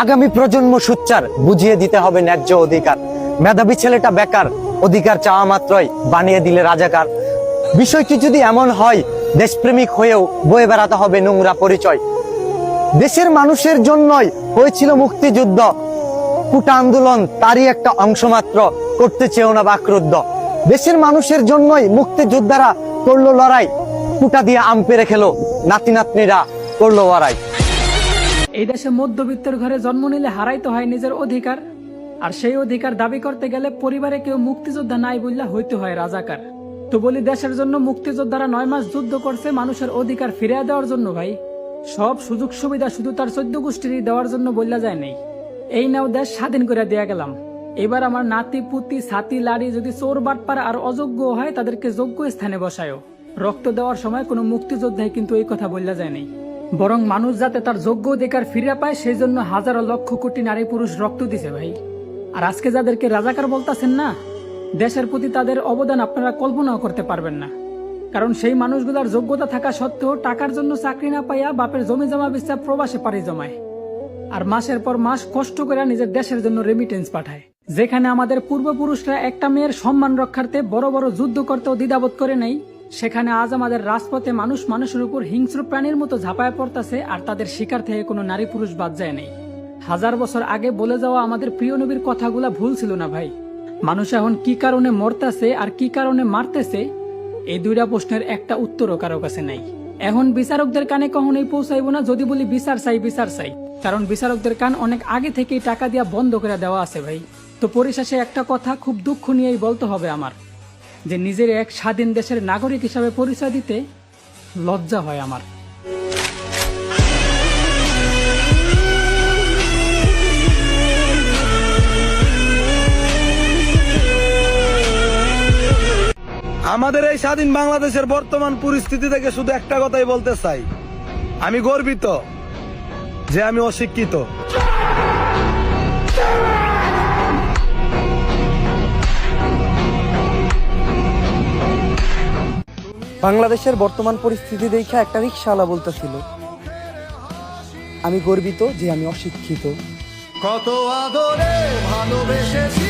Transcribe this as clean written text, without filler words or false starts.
আগামী প্রজন্ম সুচ্চার, বুঝিয়ে দিতে হবে ন্যায্য অধিকার। মেধাবী ছেলেটা বেকার, অধিকার চাওয়া মাত্রই বানিয়ে দিলে রাজাকার। বিষয়টি যদি এমন হয়, দেশপ্রেমিক হয়েও বয়ে বেড়াতে হবে নোংরা পরিচয়। দেশের মানুষের জন্যই হয়েছিল মুক্তিযুদ্ধ, কোটা আন্দোলন তারই একটা অংশ মাত্র, করতে চেয়েও না বাকরুদ্ধ। দেশের মানুষের জন্যই মুক্তিযোদ্ধারা করলো লড়াই, কোটা দিয়ে আম পেরে খেলো, নাতি নাতনিরা করলো লড়াই। এই দেশে মধ্যবিত্তের ঘরে জন্ম নিলে হারাইতে হয় নিজের অধিকার, আর সেই অধিকার দাবি করতে গেলে পরিবারে কেউ মুক্তিযোদ্ধা নাই বললে হইতে হয় রাজাকার। তো বলি, দেশের জন্য মুক্তিযোদ্ধারা 9 মাস যুদ্ধ করছে মানুষের অধিকার ফিরিয়ে দেওয়ার জন্য ভাই। সব সুযোগ সুবিধা শুধু তার 14 গোষ্ঠীরই দেওয়ার জন্য বললা যায় নাই। এই নাও দেশ স্বাধীন করে দেয়া গেলাম, এবার আমার নাতি পুতি ছাতি লাড়ি যদি চোর বাটপার আর অযোগ্য হয় তাদেরকে যোগ্য স্থানে বসায়ও। রক্ত দেওয়ার সময় কোনো মুক্তিযোদ্ধাই কিন্তু এই কথা বললা যায় নাই, বরং মানুষ যাতে তার যোগ্য অধিকার ফিরে পায় সেই জন্য হাজারো লক্ষ কোটি নারী পুরুষ রক্ত দিছে ভাই। আর আজকে যাদেরকে রাজাকার বলতাছেন না, দেশের প্রতি তাদের অবদান আপনারা কল্পনাও করতে পারবেন না। কারণ সেই মানুষগুলোর যোগ্যতা থাকা সত্ত্বেও টাকার জন্য চাকরি না পাইয়া বাপের জমি জমা বেচা প্রবাসে পাড়ি জমায়, আর মাসের পর মাস কষ্ট করে নিজের দেশের জন্য রেমিটেন্স পাঠায়। যেখানে আমাদের পূর্বপুরুষরা একটা মেয়ের সম্মান রক্ষার্থে বড় বড় যুদ্ধ করতেও দ্বিধাবোধ করে নাই, সেখানে আজ আমাদের রাজপথে মানুষ মানুষের উপর হিংস্র প্রাণীর মতো ঝাঁপায় পড়তেছে, আর তাদের শিকার থেকে কোনো নারী পুরুষ বাদ যায় নাই। 1000 বছর আগে বলে যাওয়া আমাদের প্রিয় নবীর কথাগুলা ভুল ছিল না ভাই। মানুষ এখন কি কারণে মরতেছে আর কি কারণে মারতেছে, এই দুইটা প্রশ্নের একটা উত্তরও কারো কাছে নাই। এখন বিচারকদের কানে কখনোই পৌঁছাইব না যদি বলি বিচার চাই বিচার চাই, কারণ বিচারকদের কান অনেক আগে থেকেই টাকা দিয়া বন্ধ করে দেওয়া আছে ভাই। তো পরিশেষে একটা কথা খুব দুঃখ নিয়েই বলতে হবে আমার, যে নিজের এক স্বাধীন দেশের নাগরিক হিসাবে পরিচয় দিতে লজ্জা হয় আমার। আমাদের এই স্বাধীন বাংলাদেশের বর্তমান পরিস্থিতি থেকে শুধু একটা কথাই বলতে চাই, আমি গর্বিত যে আমি অশিক্ষিত। বাংলাদেশের বর্তমান পরিস্থিতি দেখে একটা রিকশাওয়ালা বলতেছিল, আমি গর্বিত যে আমি অশিক্ষিত। কত আদরে ভালোবেসেছি